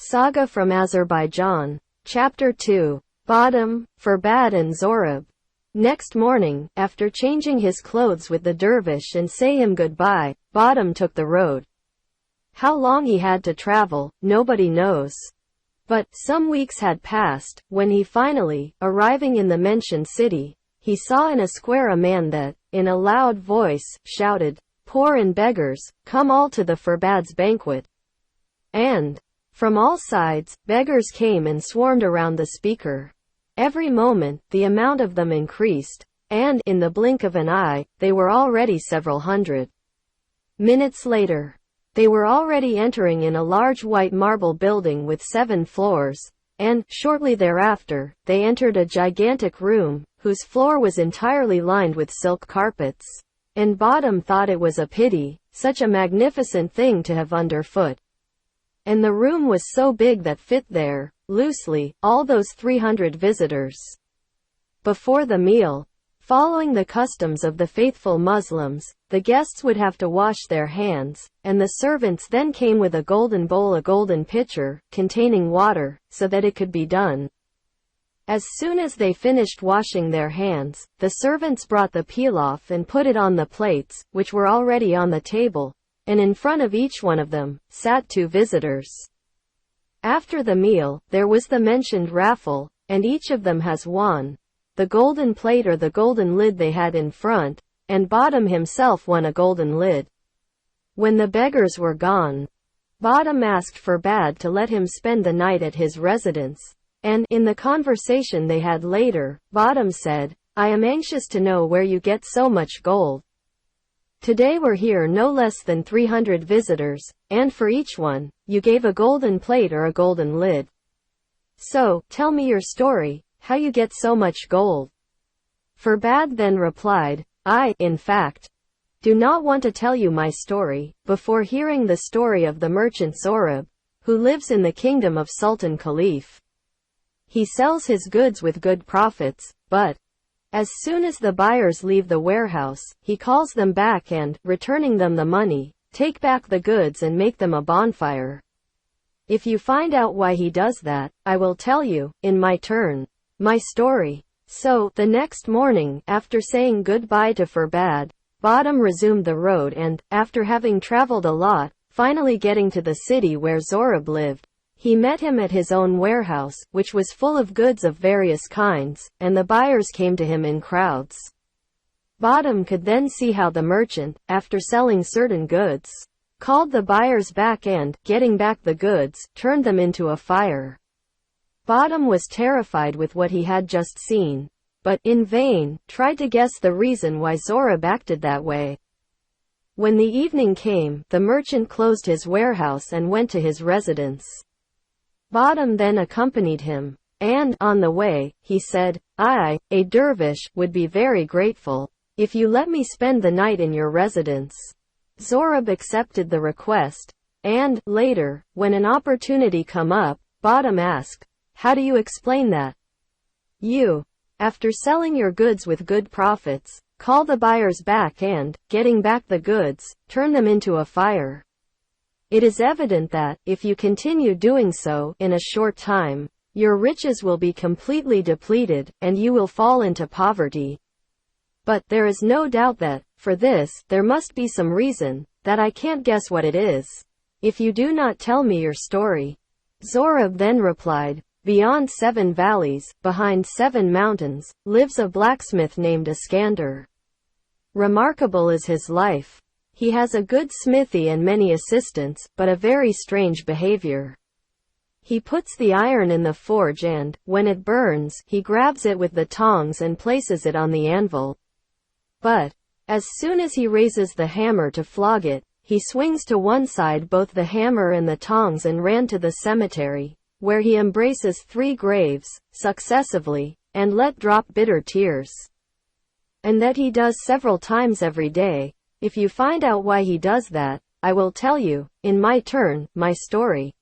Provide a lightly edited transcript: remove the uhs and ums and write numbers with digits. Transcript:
Saga from Azerbaijan. Chapter 2. Badam, Ferbad and Zorab. Next morning, after changing his clothes with the dervish and say him goodbye, Badam took the road. How long he had to travel, nobody knows. But, some weeks had passed, when he finally, arriving in the mentioned city, he saw in a square a man that, in a loud voice, shouted, "Poor and beggars, come all to the Ferbad's banquet." And, from all sides, beggars came and swarmed around the speaker. Every moment, the amount of them increased, and, in the blink of an eye, they were already several hundred. Minutes later, they were already entering in a large white marble building with 7 floors, and, shortly thereafter, they entered a gigantic room, whose floor was entirely lined with silk carpets. And Badam thought it was a pity, such a magnificent thing to have underfoot. And the room was so big that fit there, loosely, all those 300 visitors. Before the meal, following the customs of the faithful Muslims, the guests would have to wash their hands, and the servants then came with a golden bowl, a golden pitcher, containing water, so that it could be done. As soon as they finished washing their hands, the servants brought the pilaf and put it on the plates, which were already on the table, and in front of each one of them, sat 2 visitors. After the meal, there was the mentioned raffle, and each of them has won the golden plate or the golden lid they had in front, and Badam himself won a golden lid. When the beggars were gone, Badam asked Ferbad to let him spend the night at his residence, and, in the conversation they had later, Badam said, "I am anxious to know where you get so much gold. Today were here no less than 300 visitors, and for each one, you gave a golden plate or a golden lid. So, tell me your story, how you get so much gold." Ferbad then replied, "I, in fact, do not want to tell you my story, before hearing the story of the merchant Zorab, who lives in the kingdom of Sultan Khalif. He sells his goods with good profits, but as soon as the buyers leave the warehouse, he calls them back and, returning them the money, take back the goods and make them a bonfire. If you find out why he does that, I will tell you, in my turn, my story." So, the next morning, after saying goodbye to Ferbad, Badam resumed the road and, after having traveled a lot, finally getting to the city where Zorab lived, he met him at his own warehouse, which was full of goods of various kinds, and the buyers came to him in crowds. Badam could then see how the merchant, after selling certain goods, called the buyers back and, getting back the goods, turned them into a fire. Badam was terrified with what he had just seen, but, in vain, tried to guess the reason why Zorab acted that way. When the evening came, the merchant closed his warehouse and went to his residence. Badam then accompanied him, and, on the way, he said, "I, a dervish, would be very grateful if you let me spend the night in your residence." Zorab accepted the request, and, later, when an opportunity come up, Badam asked, "How do you explain that? You, after selling your goods with good profits, call the buyers back and, getting back the goods, turn them into a fire. It is evident that, if you continue doing so, in a short time, your riches will be completely depleted, and you will fall into poverty. But, there is no doubt that, for this, there must be some reason, that I can't guess what it is, if you do not tell me your story." Zorab then replied, "Beyond 7 valleys, behind 7 mountains, lives a blacksmith named Iskander. Remarkable is his life. He has a good smithy and many assistants, but a very strange behavior. He puts the iron in the forge and, when it burns, he grabs it with the tongs and places it on the anvil. But, as soon as he raises the hammer to flog it, he swings to one side both the hammer and the tongs and ran to the cemetery, where he embraces 3 graves, successively, and let drop bitter tears. And that he does several times every day. If you find out why he does that, I will tell you, in my turn, my story."